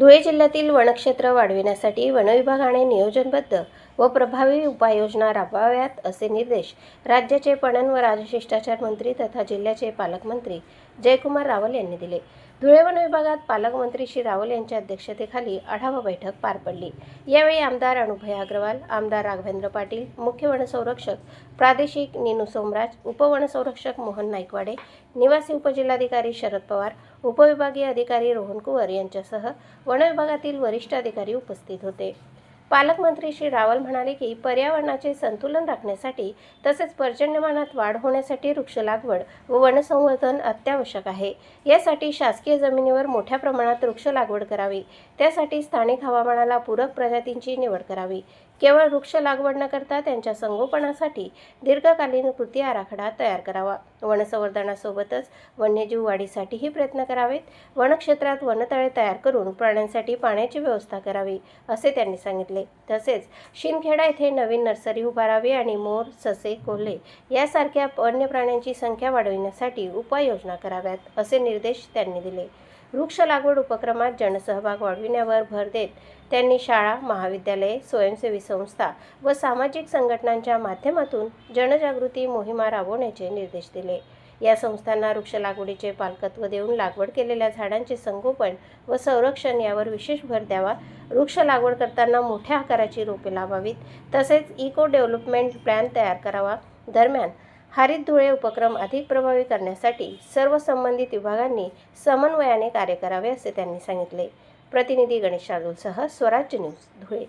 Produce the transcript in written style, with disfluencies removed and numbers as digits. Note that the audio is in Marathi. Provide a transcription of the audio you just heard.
धुळे जिल्ह्यातील वनक्षेत्र वाढविण्यासाठी वनविभागाने नियोजनबद्ध व प्रभावी उपाययोजना राबवाव्यात असे निर्देश राज्याचे पणन व राजशिष्टाचार मंत्री तथा जिल्ह्याचे पालकमंत्री जयकुमार रावल यांनी दिले। धुळे वन विभागात पालकमंत्री श्री रावल यांच्या अध्यक्षतेखाली आढावा बैठक पार पडली। यावेळी आमदार अनुभय अग्रवाल, आमदार राघवेंद्र पाटील, मुख्य वनसंरक्षक प्रादेशिक नीनू सोमराज, उपवनसंरक्षक मोहन नाईकवाडे, निवासी उपजिल्हाधिकारी शरद पवार, उपविभागीय अधिकारी रोहन कुवर यांच्यासह वन विभागातील वरिष्ठ अधिकारी उपस्थित होते। पालकमंत्री श्री रावल म्हणाले की पर्यावरणाचे संतुलन राखण्यासाठी तसेच पर्जन्यमानात वाढ होण्यासाठी वृक्ष लागवड व वनसंवर्धन अत्यावश्यक आहे। यासाठी शासकीय जमिनीवर मोठ्या प्रमाणात वृक्ष लागवड करावी। त्यासाठी स्थानिक हवामानाला पूरक प्रजातींची निवड करावी। केवळ वृक्ष लागवड न करता त्यांच्या संगोपनासाठी दीर्घकालीन कृती आराखडा तयार करावा। वनसंवर्धनासोबतच वन्यजीव वाढीसाठीही प्रयत्न करावेत। वनक्षेत्रात वनतळे तयार करून प्राण्यांसाठी पाण्याची व्यवस्था करावी असे त्यांनी सांगितले। तसेच शिंदखेडा येथे नवीन नर्सरी उभारावी आणि मोर, ससे, कोल्हे यासारख्या वन्य प्राण्यांची संख्या वाढविण्यासाठी उपाययोजना कराव्यात असे निर्देश त्यांनी दिले। वृक्ष लागवड उपक्रमात जनसहभाग वाढविण्यावर भर देत त्यांनी शाळा, महाविद्यालये, स्वयंसेवी संस्था व सामाजिक संघटनांच्या माध्यमातून जनजागृती मोहिमा राबवण्याचे निर्देश दिले। या संस्थांना वृक्ष लागवडीचे पालकत्व देऊन लागवड केलेल्या झाडांचे संगोपन व संरक्षण यावर विशेष भर द्यावा। वृक्ष लागवड करताना मोठ्या आकाराची रोपे लावावीत, तसेच इको डेव्हलपमेंट प्लॅन तयार करावा। दरम्यान हरित धुळे उपक्रम अधिक प्रभावी करण्यासाठी सर्व संबंधित विभागांनी समन्वयाने कार्य करावे असे त्यांनी सांगितले। प्रतिनिधी गणेश शार्दूलसह स्वराज्य न्यूज, धुळे।